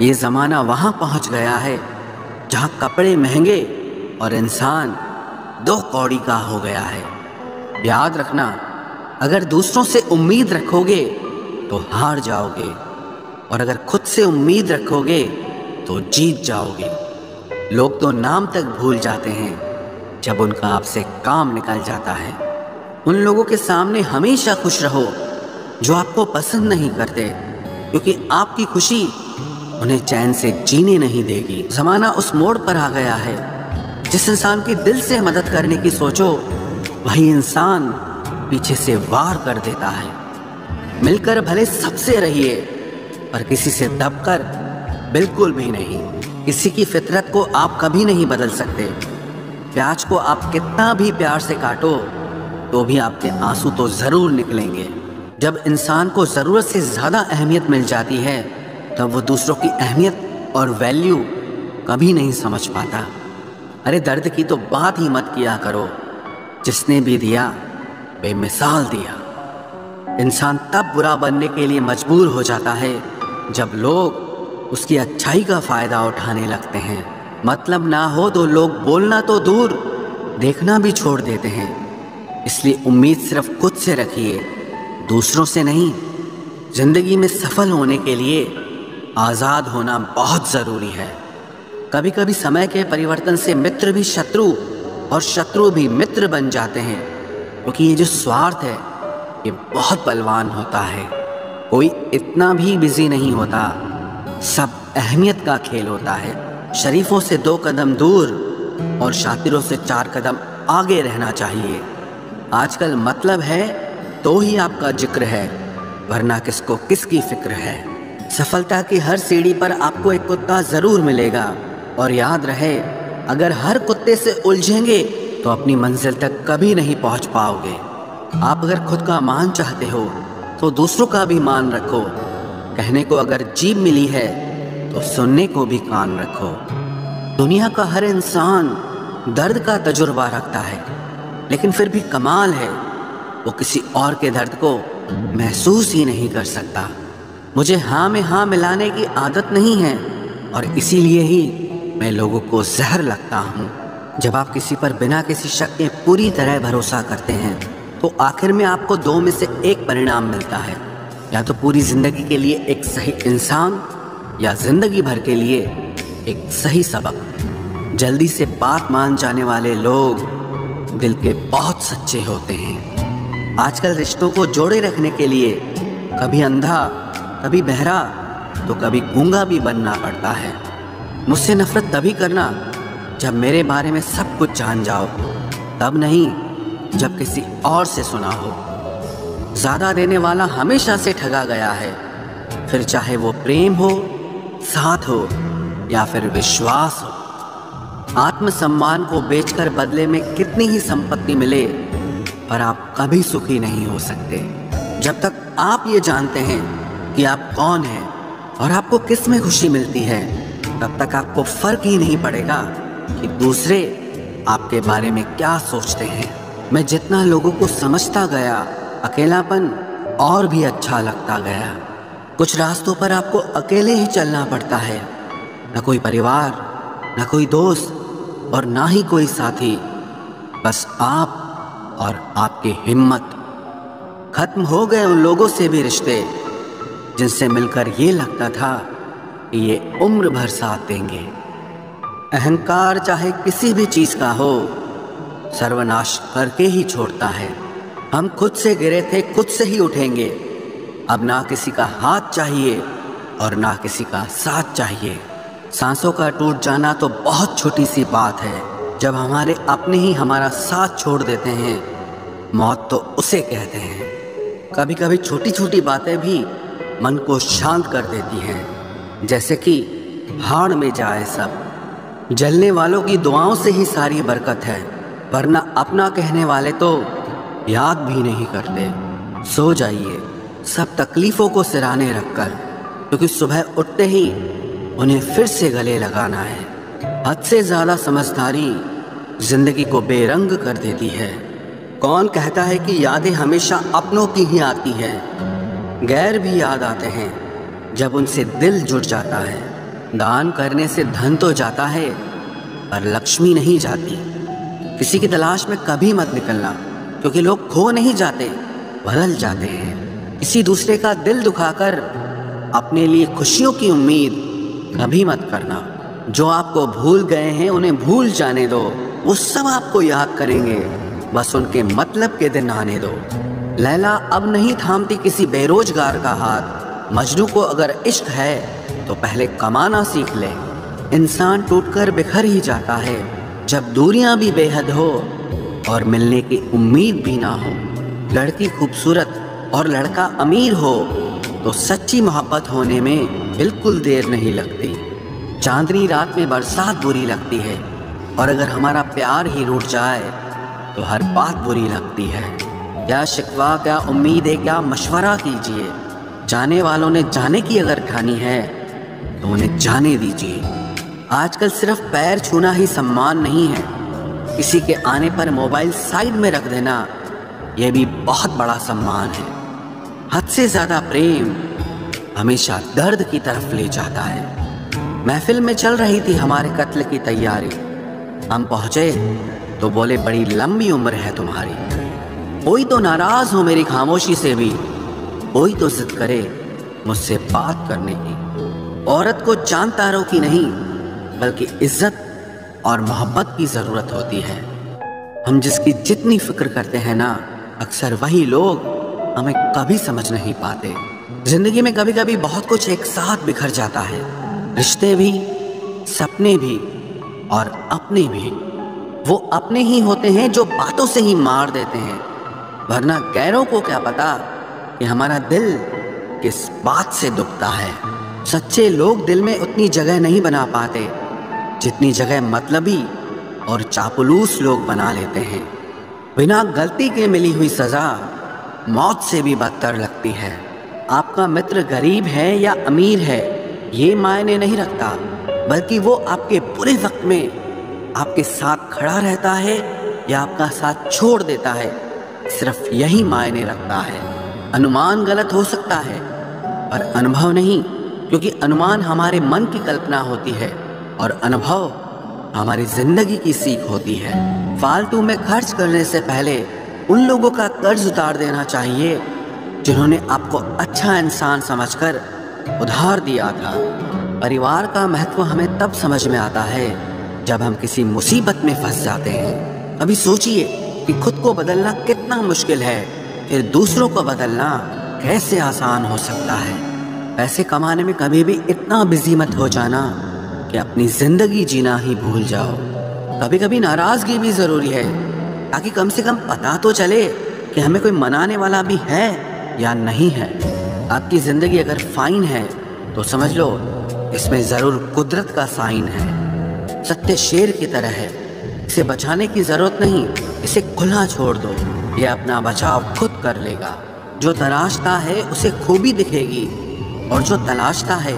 ये ज़माना वहाँ पहुँच गया है जहाँ कपड़े महंगे और इंसान 2 कौड़ी का हो गया है। याद रखना, अगर दूसरों से उम्मीद रखोगे तो हार जाओगे, और अगर खुद से उम्मीद रखोगे तो जीत जाओगे। लोग तो नाम तक भूल जाते हैं जब उनका आपसे काम निकल जाता है। उन लोगों के सामने हमेशा खुश रहो जो आपको पसंद नहीं करते, क्योंकि आपकी खुशी उन्हें चैन से जीने नहीं देगी। ज़माना उस मोड़ पर आ गया है, जिस इंसान की दिल से मदद करने की सोचो वही इंसान पीछे से वार कर देता है। मिलकर भले सबसे रहिए, पर किसी से दबकर बिल्कुल भी नहीं। किसी की फितरत को आप कभी नहीं बदल सकते। प्याज को आप कितना भी प्यार से काटो तो भी आपके आंसू तो ज़रूर निकलेंगे। जब इंसान को ज़रूरत से ज़्यादा अहमियत मिल जाती है तब वो दूसरों की अहमियत और वैल्यू कभी नहीं समझ पाता। अरे दर्द की तो बात ही मत किया करो, जिसने भी दिया बेमिसाल दिया। इंसान तब बुरा बनने के लिए मजबूर हो जाता है जब लोग उसकी अच्छाई का फ़ायदा उठाने लगते हैं। मतलब ना हो तो लोग बोलना तो दूर, देखना भी छोड़ देते हैं। इसलिए उम्मीद सिर्फ खुद से रखिए, दूसरों से नहीं। ज़िंदगी में सफल होने के लिए आज़ाद होना बहुत ज़रूरी है। कभी कभी समय के परिवर्तन से मित्र भी शत्रु और शत्रु भी मित्र बन जाते हैं, क्योंकि ये जो स्वार्थ है ये बहुत बलवान होता है। कोई इतना भी बिजी नहीं होता, सब अहमियत का खेल होता है। शरीफों से 2 कदम दूर और शातिरों से 4 कदम आगे रहना चाहिए। आजकल मतलब है तो ही आपका जिक्र है, वरना किसको किसकी फिक्र है। सफलता की हर सीढ़ी पर आपको एक कुत्ता ज़रूर मिलेगा, और याद रहे, अगर हर कुत्ते से उलझेंगे तो अपनी मंजिल तक कभी नहीं पहुंच पाओगे। आप अगर खुद का मान चाहते हो तो दूसरों का भी मान रखो। कहने को अगर जीभ मिली है तो सुनने को भी कान रखो। दुनिया का हर इंसान दर्द का तजुर्बा रखता है, लेकिन फिर भी कमाल है वो किसी और के दर्द को महसूस ही नहीं कर सकता। मुझे हाँ में हाँ मिलाने की आदत नहीं है, और इसीलिए ही मैं लोगों को जहर लगता हूँ। जब आप किसी पर बिना किसी शक के पूरी तरह भरोसा करते हैं तो आखिर में आपको 2 में से एक परिणाम मिलता है। या तो पूरी ज़िंदगी के लिए एक सही इंसान, या ज़िंदगी भर के लिए एक सही सबक। जल्दी से बात मान जाने वाले लोग दिल के बहुत सच्चे होते हैं। आजकल रिश्तों को जोड़े रखने के लिए कभी अंधा, कभी बहरा, तो कभी गूंगा भी बनना पड़ता है। मुझसे नफरत तभी करना जब मेरे बारे में सब कुछ जान जाओ, तब नहीं जब किसी और से सुना हो। ज़्यादा देने वाला हमेशा से ठगा गया है, फिर चाहे वो प्रेम हो, साथ हो या फिर विश्वास हो। आत्मसम्मान को बेचकर बदले में कितनी ही संपत्ति मिले, पर आप कभी सुखी नहीं हो सकते। जब तक आप ये जानते हैं कि आप कौन हैं और आपको किस में खुशी मिलती है, तब तक आपको फर्क ही नहीं पड़ेगा कि दूसरे आपके बारे में क्या सोचते हैं। मैं जितना लोगों को समझता गया, अकेलापन और भी अच्छा लगता गया। कुछ रास्तों पर आपको अकेले ही चलना पड़ता है, न कोई परिवार, न कोई दोस्त और ना ही कोई साथी, बस आप और आपकी हिम्मत। खत्म हो गए उन लोगों से भी रिश्ते जिनसे मिलकर ये लगता था कि ये उम्र भर साथ देंगे। अहंकार चाहे किसी भी चीज़ का हो, सर्वनाश करके ही छोड़ता है। हम खुद से गिरे थे, खुद से ही उठेंगे। अब ना किसी का हाथ चाहिए और ना किसी का साथ चाहिए। सांसों का टूट जाना तो बहुत छोटी सी बात है। जब हमारे अपने ही हमारा साथ छोड़ देते हैं, मौत तो उसे कहते हैं। कभी कभी छोटी छोटी बातें भी मन को शांत कर देती हैं, जैसे कि हाड़ में जाए सब। जलने वालों की दुआओं से ही सारी बरकत है, वरना अपना कहने वाले तो याद भी नहीं करते। सो जाइए सब तकलीफ़ों को सिराने रखकर, क्योंकि सुबह उठते ही उन्हें फिर से गले लगाना है। हद से ज़्यादा समझदारी जिंदगी को बेरंग कर देती है। कौन कहता है कि यादें हमेशा अपनों की ही आती हैं? गैर भी याद आते हैं जब उनसे दिल जुड़ जाता है। दान करने से धन तो जाता है पर लक्ष्मी नहीं जाती। किसी की तलाश में कभी मत निकलना, क्योंकि लोग खो नहीं जाते, बदल जाते हैं। किसी दूसरे का दिल दुखाकर अपने लिए खुशियों की उम्मीद कभी मत करना। जो आपको भूल गए हैं उन्हें भूल जाने दो, वो सब आपको याद करेंगे, बस उनके मतलब के दिन आने दो। लैला अब नहीं थामती किसी बेरोजगार का हाथ। मजनू को अगर इश्क है तो पहले कमाना सीख ले। इंसान टूटकर बिखर ही जाता है जब दूरियां भी बेहद हो और मिलने की उम्मीद भी ना हो। लड़की खूबसूरत और लड़का अमीर हो तो सच्ची मोहब्बत होने में बिल्कुल देर नहीं लगती। चांदनी रात में बरसात बुरी लगती है, और अगर हमारा प्यार ही रूठ जाए तो हर बात बुरी लगती है। क्या शिकवा, क्या उम्मीदें, क्या मशवरा कीजिए। जाने वालों ने जाने की अगर ठानी है तो उन्हें जाने दीजिए। आजकल सिर्फ पैर छूना ही सम्मान नहीं है, किसी के आने पर मोबाइल साइड में रख देना यह भी बहुत बड़ा सम्मान है। हद से ज़्यादा प्रेम हमेशा दर्द की तरफ ले जाता है। महफिल में चल रही थी हमारे कत्ल की तैयारी। हम पहुंचे तो बोले बड़ी लंबी उम्र है तुम्हारी। कोई तो नाराज हो मेरी खामोशी से भी, कोई तो जिद करे मुझसे बात करने की। औरत को चांद तारों की नहीं बल्कि इज्जत और मोहब्बत की जरूरत होती है। हम जिसकी जितनी फिक्र करते हैं ना, अक्सर वही लोग हमें कभी समझ नहीं पाते। जिंदगी में कभी कभी बहुत कुछ एक साथ बिखर जाता है, रिश्ते भी, सपने भी और अपने भी। वो अपने ही होते हैं जो बातों से ही मार देते हैं, वरना गैरों को क्या पता कि हमारा दिल किस बात से दुखता है। सच्चे लोग दिल में उतनी जगह नहीं बना पाते जितनी जगह मतलबी और चापलूस लोग बना लेते हैं। बिना गलती के मिली हुई सजा मौत से भी बदतर लगती है। आपका मित्र गरीब है या अमीर है ये मायने नहीं रखता, बल्कि वो आपके बुरे वक्त में आपके साथ खड़ा रहता है या आपका साथ छोड़ देता है, सिर्फ यही मायने रखता है। अनुमान गलत हो सकता है पर अनुभव नहीं, क्योंकि अनुमान हमारे मन की कल्पना होती है और अनुभव हमारी जिंदगी की सीख होती है। फालतू में खर्च करने से पहले उन लोगों का कर्ज उतार देना चाहिए जिन्होंने आपको अच्छा इंसान समझकर उधार दिया था। परिवार का महत्व हमें तब समझ में आता है जब हम किसी मुसीबत में फंस जाते हैं। अभी सोचिए कि खुद को बदलना कितना मुश्किल है, फिर दूसरों को बदलना कैसे आसान हो सकता है। पैसे कमाने में कभी भी इतना बिजी मत हो जाना कि अपनी जिंदगी जीना ही भूल जाओ। कभी कभी नाराजगी भी जरूरी है, ताकि कम से कम पता तो चले कि हमें कोई मनाने वाला भी है या नहीं है। आपकी जिंदगी अगर फाइन है तो समझ लो इसमें जरूर कुदरत का साइन है। सत्य शेर की तरह है, इसे बचाने की जरूरत नहीं, इसे खुला छोड़ दो, ये अपना बचाव खुद कर लेगा। जो तलाशता है उसे खूबी दिखेगी और जो तलाशता है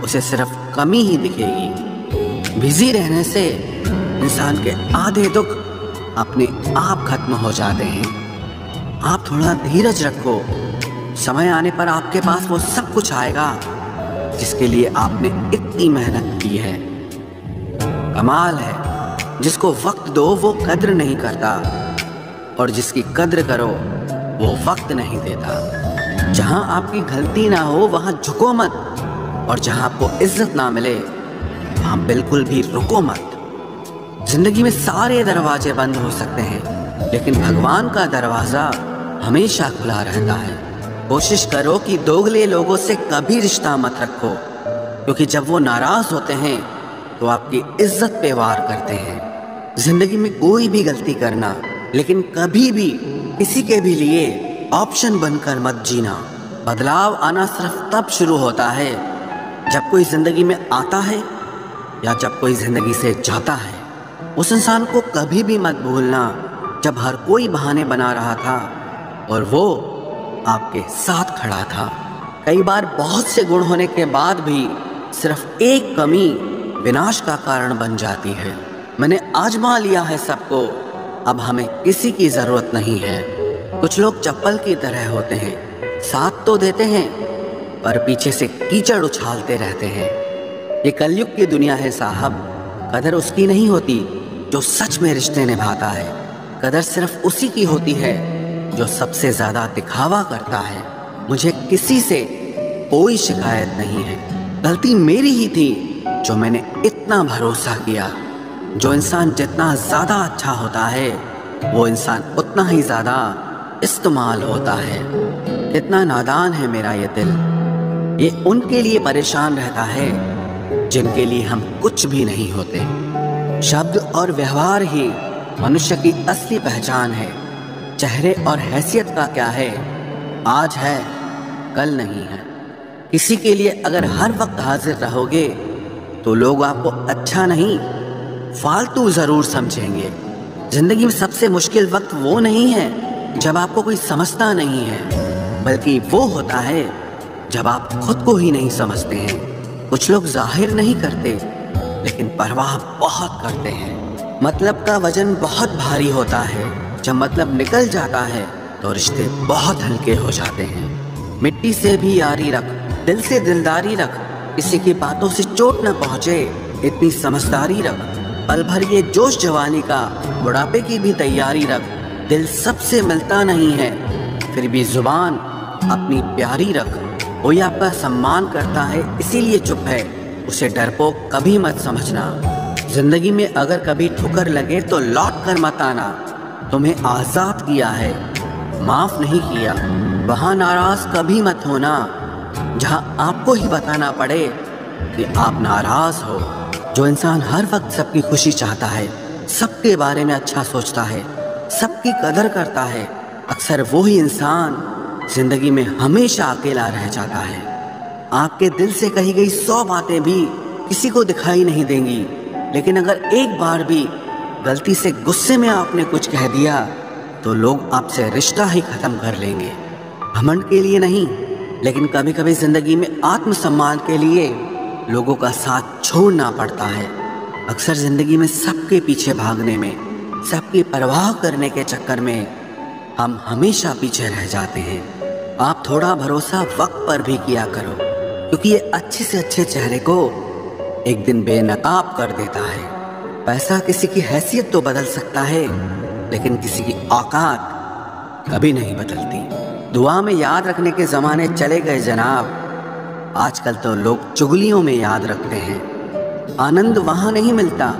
उसे सिर्फ कमी ही दिखेगी। बिजी रहने से इंसान के आधे दुख अपने आप खत्म हो जाते हैं। आप थोड़ा धीरज रखो, समय आने पर आपके पास वो सब कुछ आएगा जिसके लिए आपने इतनी मेहनत की है। कमाल है, जिसको वक्त दो वो कद्र नहीं करता, और जिसकी कद्र करो वो वक्त नहीं देता। जहां आपकी गलती ना हो वहां झुको मत, और जहां आपको इज्जत ना मिले वहां बिल्कुल भी रुको मत। जिंदगी में सारे दरवाजे बंद हो सकते हैं, लेकिन भगवान का दरवाजा हमेशा खुला रहता है। कोशिश करो कि दोगले लोगों से कभी रिश्ता मत रखो, क्योंकि जब वो नाराज होते हैं तो आपकी इज्जत पे वार करते हैं। जिंदगी में कोई भी गलती करना, लेकिन कभी भी किसी के भी लिए ऑप्शन बनकर मत जीना। बदलाव आना सिर्फ तब शुरू होता है जब कोई जिंदगी में आता है या जब कोई जिंदगी से जाता है। उस इंसान को कभी भी मत भूलना जब हर कोई बहाने बना रहा था और वो आपके साथ खड़ा था। कई बार बहुत से गुण होने के बाद भी सिर्फ एक कमी विनाश का कारण बन जाती है। मैंने आजमा लिया है सबको, अब हमें किसी की जरूरत नहीं है। कुछ लोग चप्पल की तरह होते हैं, साथ तो देते हैं पर पीछे से कीचड़ उछालते रहते हैं। ये कलयुग की दुनिया है साहब। कदर उसकी नहीं होती जो सच में रिश्ते निभाता है। कदर सिर्फ उसी की होती है जो सबसे ज्यादा दिखावा करता है। मुझे किसी से कोई शिकायत नहीं है। गलती मेरी ही थी जो मैंने इतना भरोसा किया। जो इंसान जितना ज्यादा अच्छा होता है वो इंसान उतना ही ज्यादा इस्तेमाल होता है। कितना नादान है मेरा ये दिल। ये उनके लिए परेशान रहता है जिनके लिए हम कुछ भी नहीं होते। शब्द और व्यवहार ही मनुष्य की असली पहचान है। चेहरे और हैसियत का क्या है, आज है कल नहीं है। किसी के लिए अगर हर वक्त हाजिर रहोगे तो लोग आपको अच्छा नहीं फालतू जरूर समझेंगे। जिंदगी में सबसे मुश्किल वक्त वो नहीं है जब आपको कोई समझता नहीं है, बल्कि वो होता है जब आप खुद को ही नहीं समझते हैं। कुछ लोग जाहिर नहीं करते लेकिन परवाह बहुत करते हैं। मतलब का वजन बहुत भारी होता है। जब मतलब निकल जाता है तो रिश्ते बहुत हल्के हो जाते हैं। मिट्टी से भी यारी रख, दिल से दिलदारी रख, किसी की बातों से चोट न पहुंचे इतनी समझदारी रख। पल भर ये जोश जवानी का, बुढ़ापे की भी तैयारी रख। दिल सबसे मिलता नहीं है फिर भी जुबान अपनी प्यारी रख। कोई आपका सम्मान करता है इसीलिए चुप है, उसे डरपोक कभी मत समझना। जिंदगी में अगर कभी ठुकर लगे तो लौट कर मत आना। तुम्हें आजाद किया है, माफ नहीं किया। वहां नाराज कभी मत होना जहां आपको ही बताना पड़े कि आप नाराज हो। जो इंसान हर वक्त सबकी खुशी चाहता है, सबके बारे में अच्छा सोचता है, सबकी कदर करता है, अक्सर वो ही इंसान जिंदगी में हमेशा अकेला रह जाता है। आपके दिल से कही गई 100 बातें भी किसी को दिखाई नहीं देंगी, लेकिन अगर एक बार भी गलती से गुस्से में आपने कुछ कह दिया तो लोग आपसे रिश्ता ही खत्म कर लेंगे। घमंड के लिए नहीं, लेकिन कभी कभी जिंदगी में आत्मसम्मान के लिए लोगों का साथ छोड़ना पड़ता है। अक्सर जिंदगी में सबके पीछे भागने में, सबकी परवाह करने के चक्कर में हम हमेशा पीछे रह जाते हैं। आप थोड़ा भरोसा वक्त पर भी किया करो, क्योंकि ये अच्छे से अच्छे चेहरे को एक दिन बेनकाब कर देता है। पैसा किसी की हैसियत तो बदल सकता है, लेकिन किसी की औकात कभी नहीं बदलती। दुआ में याद रखने के जमाने चले गए जनाब। आजकल तो लोग चुगलियों में याद रखते हैं। आनंद वहां नहीं मिलता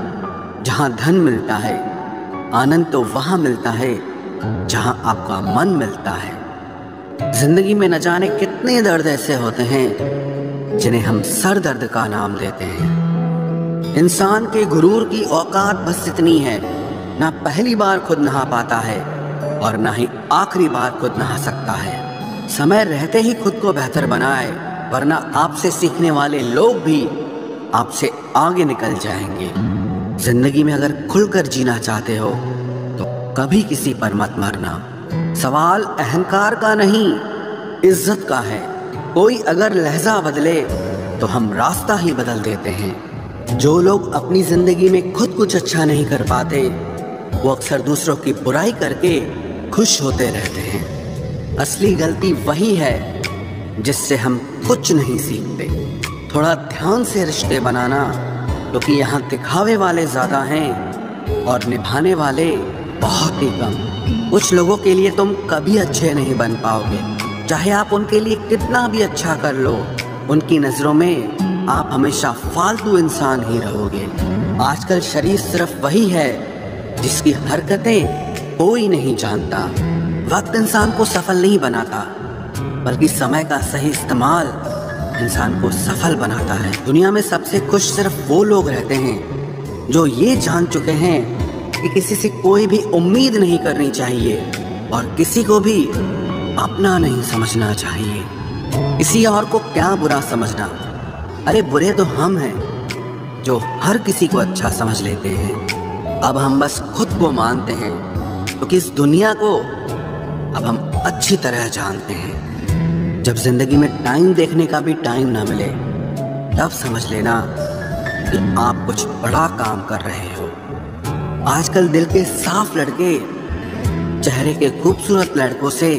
जहां धन मिलता है, आनंद तो वहां मिलता है जहां आपका मन मिलता है। जिंदगी में न जाने कितने दर्द ऐसे होते हैं जिन्हें हम सर दर्द का नाम देते हैं। इंसान के गुरूर की औकात बस इतनी है, ना पहली बार खुद नहा पाता है और ना ही आखिरी बार खुद नहा सकता है। समय रहते ही खुद को बेहतर बनाए, वरना आपसे सीखने वाले लोग भी आपसे आगे निकल जाएंगे। जिंदगी में अगर खुलकर जीना चाहते हो तो कभी किसी पर मत मरना। सवाल अहंकार का नहीं, इज्जत का है। कोई अगर लहजा बदले तो हम रास्ता ही बदल देते हैं। जो लोग अपनी जिंदगी में खुद कुछ अच्छा नहीं कर पाते वो अक्सर दूसरों की बुराई करके खुश होते रहते हैं। असली गलती वही है जिससे हम कुछ नहीं सीखते। थोड़ा ध्यान से रिश्ते बनाना, क्योंकि यहाँ दिखावे वाले ज्यादा हैं और निभाने वाले बहुत ही कम। कुछ लोगों के लिए तुम कभी अच्छे नहीं बन पाओगे, चाहे आप उनके लिए कितना भी अच्छा कर लो। उनकी नजरों में आप हमेशा फालतू इंसान ही रहोगे। आजकल शरीफ सिर्फ वही है जिसकी हरकतें कोई नहीं जानता। वक्त इंसान को सफल नहीं बनाता, बल्कि समय का सही इस्तेमाल इंसान को सफल बनाता है। दुनिया में सबसे खुश सिर्फ वो लोग रहते हैं जो ये जान चुके हैं कि किसी से कोई भी उम्मीद नहीं करनी चाहिए और किसी को भी अपना नहीं समझना चाहिए। किसी और को क्या बुरा समझना, अरे बुरे तो हम हैं जो हर किसी को अच्छा समझ लेते हैं। अब हम बस खुद को मानते हैं, क्योंकि इस दुनिया को अब हम अच्छी तरह जानते हैं। जब जिंदगी में टाइम देखने का भी टाइम ना मिले, तब समझ लेना कि आप कुछ बड़ा काम कर रहे हो। आजकल दिल के साफ लड़के चेहरे के खूबसूरत लड़कों से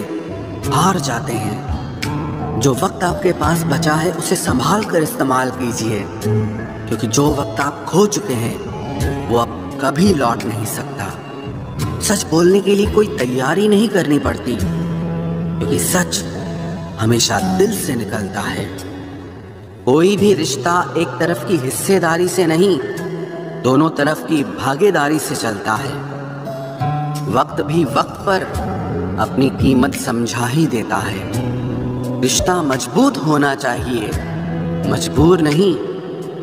हार जाते हैं। जो वक्त आपके पास बचा है उसे संभाल कर इस्तेमाल कीजिए, क्योंकि जो वक्त आप खो चुके हैं वो अब कभी लौट नहीं सकता। सच बोलने के लिए कोई तैयारी नहीं करनी पड़ती, क्योंकि सच हमेशा दिल से निकलता है। कोई भी रिश्ता एक तरफ की हिस्सेदारी से नहीं, दोनों तरफ की भागीदारी से चलता है। वक्त भी वक्त पर अपनी कीमत समझा ही देता है। रिश्ता मजबूत होना चाहिए, मजबूर नहीं।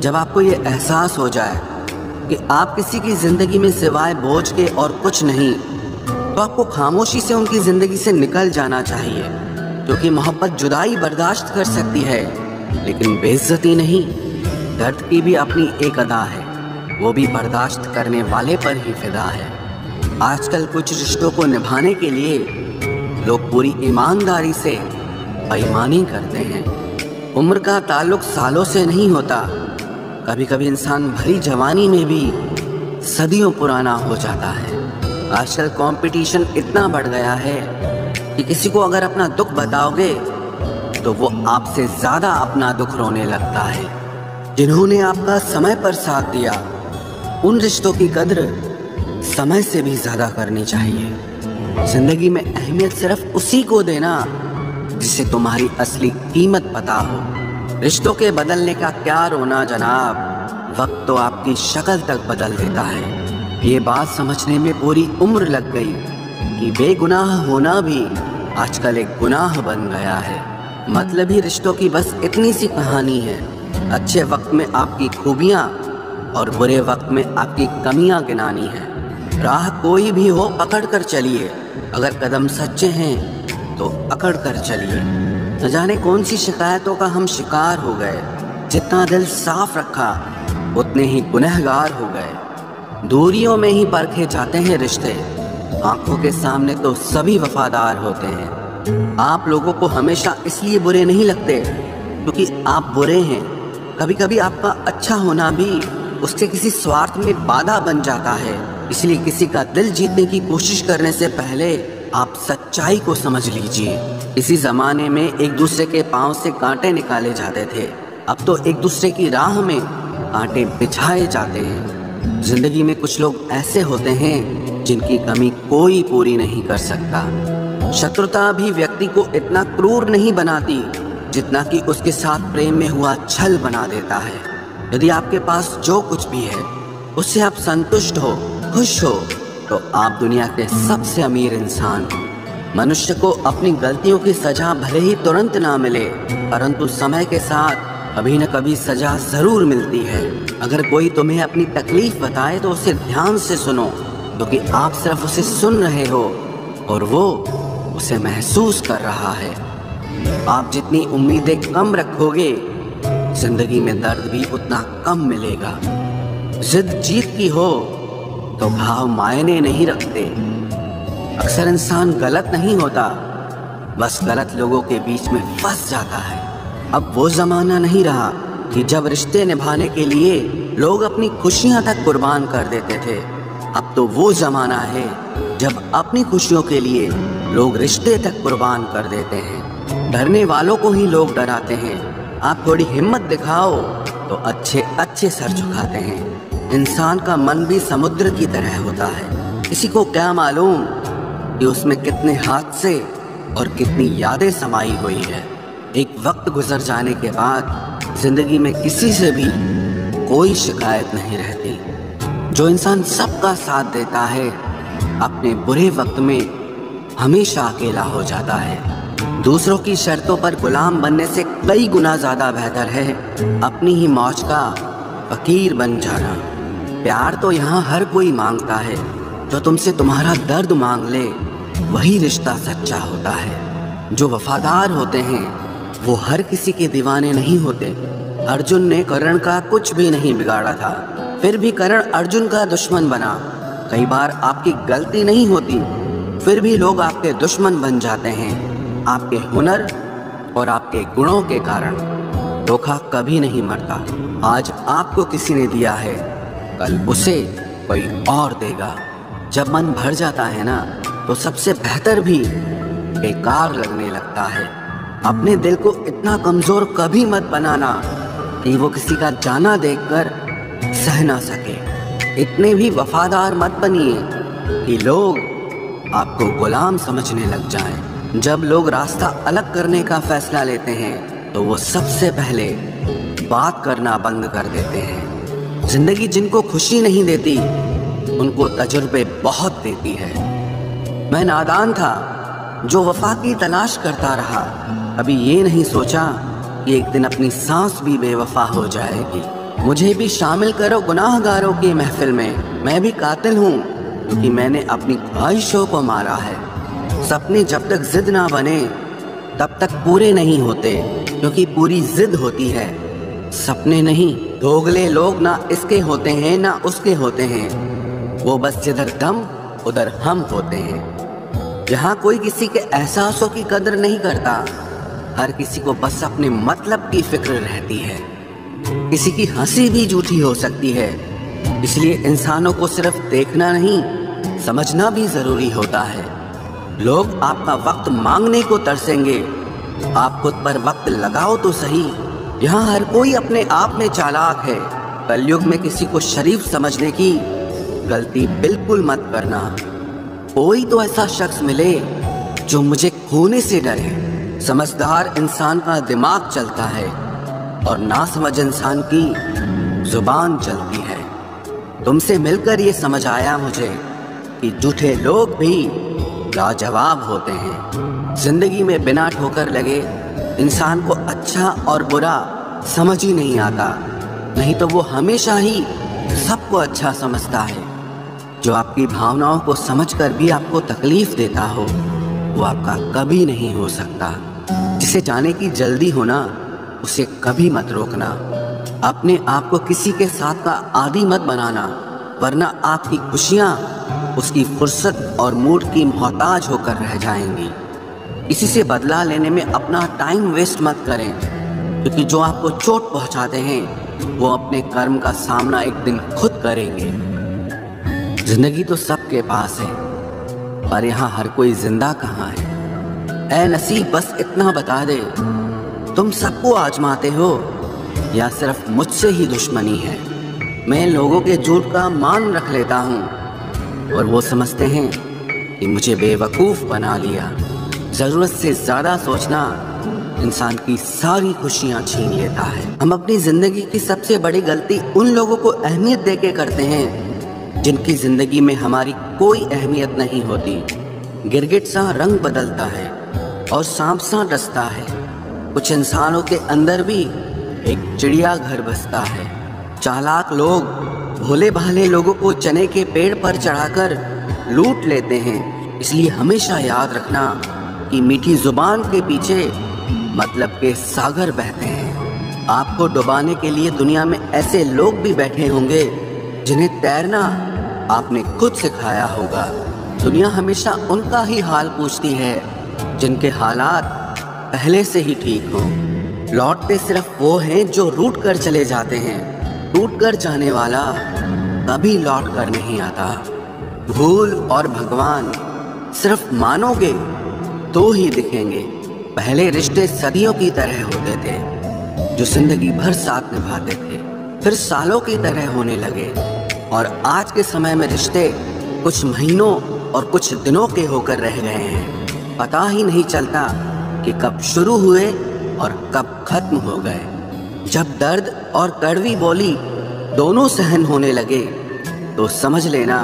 जब आपको ये एहसास हो जाए कि आप किसी की जिंदगी में सिवाय बोझ के और कुछ नहीं, तो आपको खामोशी से उनकी जिंदगी से निकल जाना चाहिए, क्योंकि मोहब्बत जुदाई बर्दाश्त कर सकती है लेकिन बेइज्जती नहीं। दर्द की भी अपनी एक अदा है, वो भी बर्दाश्त करने वाले पर ही फिदा है। आजकल कुछ रिश्तों को निभाने के लिए लोग पूरी ईमानदारी से बेईमानी करते हैं। उम्र का ताल्लुक सालों से नहीं होता, कभी कभी इंसान भरी जवानी में भी सदियों पुराना हो जाता है। आजकल कंपटीशन इतना बढ़ गया है कि किसी को अगर अपना दुख बताओगे तो वो आपसे ज़्यादा अपना दुख रोने लगता है। जिन्होंने आपका समय पर साथ दिया, उन रिश्तों की कद्र समय से भी ज़्यादा करनी चाहिए। जिंदगी में अहमियत सिर्फ उसी को देना जिसे तुम्हारी असली कीमत पता हो। रिश्तों के बदलने का क्या रोना जनाब, वक्त तो आपकी शक्ल तक बदल देता है। ये बात समझने में पूरी उम्र लग गई कि बेगुनाह होना भी आजकल एक गुनाह बन गया है। मतलबी रिश्तों की बस इतनी सी कहानी है। अच्छे वक्त में आपकी खूबियाँ और बुरे वक्त में आपकी कमियाँ गिनानी है। राह कोई भी हो पकड़ कर चलिए, अगर कदम सच्चे हैं तो अकड़ कर चलिए। न जाने कौन सी शिकायतों का हम शिकार हो गए। जितना दिल साफ रखा उतने ही गुनहगार हो गए। दूरियों में ही परखे जाते हैं रिश्ते, आंखों के सामने तो सभी वफादार होते हैं। आप लोगों को हमेशा इसलिए बुरे नहीं लगते क्योंकि आप बुरे हैं। कभी कभी आपका अच्छा होना भी उसके किसी स्वार्थ में बाधा बन जाता है। इसलिए किसी का दिल जीतने की कोशिश करने से पहले आप सच्चाई को समझ लीजिए। इसी ज़माने में एक दूसरे के पांव से कांटे निकाले जाते थे, अब तो एक दूसरे की राह में कांटे बिछाए जाते हैं। जिंदगी में कुछ लोग ऐसे होते हैं जिनकी कमी कोई पूरी नहीं कर सकता। शत्रुता भी व्यक्ति को इतना क्रूर नहीं बनाती जितना कि उसके साथ प्रेम में हुआ छल बना देता है। यदि आपके पास जो कुछ भी है उससे आप संतुष्ट हो, खुश हो, तो आप दुनिया के सबसे अमीर इंसान हो। मनुष्य को अपनी गलतियों की सजा भले ही तुरंत ना मिले, परंतु समय के साथ कभी न कभी सजा जरूर मिलती है। अगर कोई तुम्हें अपनी तकलीफ बताए तो उसे ध्यान से सुनो, क्योंकि आप सिर्फ उसे सुन रहे हो और वो उसे महसूस कर रहा है। आप जितनी उम्मीदें कम रखोगे, जिंदगी में दर्द भी उतना कम मिलेगा। जिद जीत की हो तो भाव मायने नहीं रखते। अक्सर इंसान गलत नहीं होता, बस गलत लोगों के बीच में फंस जाता है। अब वो जमाना नहीं रहा कि जब रिश्ते निभाने के लिए लोग अपनी खुशियां तक कुर्बान कर देते थे। अब तो वो जमाना है जब अपनी खुशियों के लिए लोग रिश्ते तक कुर्बान कर देते हैं। डरने वालों को ही लोग डराते हैं। आप थोड़ी हिम्मत दिखाओ तो अच्छे अच्छे सर झुकाते हैं। इंसान का मन भी समुद्र की तरह होता है। किसी को क्या मालूम कि उसमें कितने हादसे और कितनी यादें समाई हुई है। एक वक्त गुजर जाने के बाद जिंदगी में किसी से भी कोई शिकायत नहीं रहती। जो इंसान सबका साथ देता है, अपने बुरे वक्त में हमेशा अकेला हो जाता है। दूसरों की शर्तों पर गुलाम बनने से कई गुना ज़्यादा बेहतर है अपनी ही मौज का फकीर बन जाना। प्यार तो यहाँ हर कोई मांगता है, जो तुमसे तुम्हारा दर्द मांग ले वही रिश्ता सच्चा होता है। जो वफादार होते हैं वो हर किसी के दीवाने नहीं होते। अर्जुन ने कर्ण का कुछ भी नहीं बिगाड़ा था, फिर भी कर्ण अर्जुन का दुश्मन बना। कई बार आपकी गलती नहीं होती, फिर भी लोग आपके दुश्मन बन जाते हैं, आपके हुनर और आपके गुणों के कारण। धोखा कभी नहीं मरता। आज आपको किसी ने दिया है, कल उसे कोई और देगा। जब मन भर जाता है ना, तो सबसे बेहतर भी बेकार लगने लगता है। अपने दिल को इतना कमजोर कभी मत बनाना कि वो किसी का जाना देखकर सह ना सके। इतने भी वफादार मत बनिए कि लोग आपको गुलाम समझने लग जाएं। जब लोग रास्ता अलग करने का फैसला लेते हैं तो वो सबसे पहले बात करना बंद कर देते हैं। जिंदगी जिनको खुशी नहीं देती उनको तजुर्बे बहुत देती है। मैं नादान था जो वफा की तलाश करता रहा, अभी ये नहीं सोचा कि एक दिन अपनी सांस भी बेवफा हो जाएगी। मुझे भी शामिल करो गुनाहगारों की महफिल में। मैं भी कातिल हूँ क्योंकि मैंने अपनी ख्वाहिशों को मारा है। सपने जब तक जिद ना बने तब तक पूरे नहीं होते, क्योंकि पूरी जिद होती है, सपने नहीं। दोगले लोग ना इसके होते हैं ना उसके होते हैं, वो बस जिधर दम उधर हम होते हैं। यहाँ कोई किसी के एहसासों की कदर नहीं करता, हर किसी को बस अपने मतलब की फिक्र रहती है। किसी की हंसी भी झूठी हो सकती है, इसलिए इंसानों को सिर्फ देखना नहीं समझना भी जरूरी होता है। लोग आपका वक्त मांगने को तरसेंगे, आप खुद पर वक्त लगाओ तो सही। यहाँ हर कोई अपने आप में चालाक है। कलयुग में किसी को शरीफ समझने की गलती बिल्कुल मत करना। कोई तो ऐसा शख्स मिले जो मुझे खोने से डरे। समझदार इंसान का दिमाग चलता है और नासमझ इंसान की जुबान चलती है। तुमसे मिलकर ये समझ आया मुझे कि झूठे लोग भी लाजवाब होते हैं। जिंदगी में बिना ठोकर लगे इंसान को अच्छा और बुरा समझ ही नहीं आता, नहीं तो वो हमेशा ही सबको अच्छा समझता है। जो आपकी भावनाओं को समझकर भी आपको तकलीफ देता हो वो आपका कभी नहीं हो सकता। जिसे जाने की जल्दी हो ना उसे कभी मत रोकना। अपने आप को किसी के साथ का आदी मत बनाना, वरना आपकी खुशियाँ उसकी फुर्सत और मूड की मोहताज होकर रह जाएंगी। किसी से बदला लेने में अपना टाइम वेस्ट मत करें, क्योंकि जो आपको चोट पहुंचाते हैं वो अपने कर्म का सामना एक दिन खुद करेंगे। जिंदगी तो सबके पास है, पर यहाँ हर कोई जिंदा कहाँ है। ऐ नसीब बस इतना बता दे, तुम सबको आजमाते हो या सिर्फ मुझसे ही दुश्मनी है। मैं लोगों के झूठ का मान रख लेता हूँ और वो समझते हैं कि मुझे बेवकूफ़ बना लिया। ज़रूरत से ज़्यादा सोचना इंसान की सारी खुशियाँ छीन लेता है। हम अपनी ज़िंदगी की सबसे बड़ी गलती उन लोगों को अहमियत देके करते हैं जिनकी ज़िंदगी में हमारी कोई अहमियत नहीं होती। गिरगिट सा रंग बदलता है और सांप सा डसता है। कुछ इंसानों के अंदर भी एक चिड़िया घर बसता है। चालाक लोग भोले भाले लोगों को चने के पेड़ पर चढ़ाकर लूट लेते हैं। इसलिए हमेशा याद रखना कि मीठी जुबान के पीछे मतलब के सागर बहते हैं। आपको डुबाने के लिए दुनिया में ऐसे लोग भी बैठे होंगे जिन्हें तैरना आपने खुद सिखाया होगा। दुनिया हमेशा उनका ही हाल पूछती है जिनके हालात पहले से ही ठीक हों। लौटते सिर्फ वो हैं जो रूठ कर चले जाते हैं। टूट कर जाने वाला कभी लौट कर नहीं आता। भूल और भगवान सिर्फ मानोगे तो ही दिखेंगे। पहले रिश्ते सदियों की तरह होते थे जो जिंदगी भर साथ निभाते थे, फिर सालों की तरह होने लगे। और आज के समय में रिश्ते कुछ महीनों और कुछ दिनों के होकर रह गए हैं। पता ही नहीं चलता कि कब शुरू हुए और कब खत्म हो गए। जब दर्द और कड़वी बोली दोनों सहन होने लगे तो समझ लेना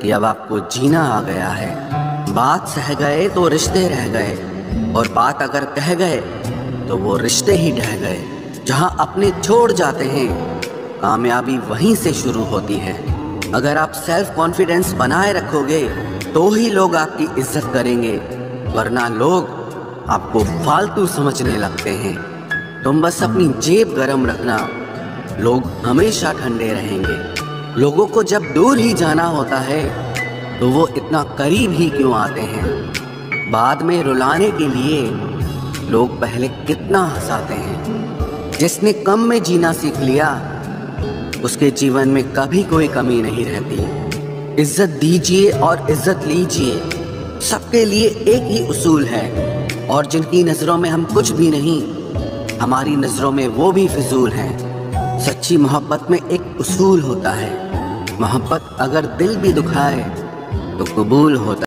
कि अब आपको जीना आ गया है। बात सह गए तो रिश्ते रह गए, और बात अगर कह गए तो वो रिश्ते ही ढह गए। जहाँ अपने छोड़ जाते हैं कामयाबी वहीं से शुरू होती है। अगर आप सेल्फ कॉन्फिडेंस बनाए रखोगे तो ही लोग आपकी इज्जत करेंगे, वरना लोग आपको फालतू समझने लगते हैं। तुम बस अपनी जेब गरम रखना, लोग हमेशा ठंडे रहेंगे। लोगों को जब दूर ही जाना होता है तो वो इतना करीब ही क्यों आते हैं। बाद में रुलाने के लिए लोग पहले कितना हंसाते हैं। जिसने कम में जीना सीख लिया उसके जीवन में कभी कोई कमी नहीं रहती। इज्जत दीजिए और इज्जत लीजिए, सबके लिए एक ही उसूल है, और जिनकी नज़रों में हम कुछ भी नहीं, हमारी नज़रों में वो भी फिजूल हैं। सच्ची मोहब्बत में एक उसूल होता है, मोहब्बत अगर दिल भी दुखाए तो कबूल होता है।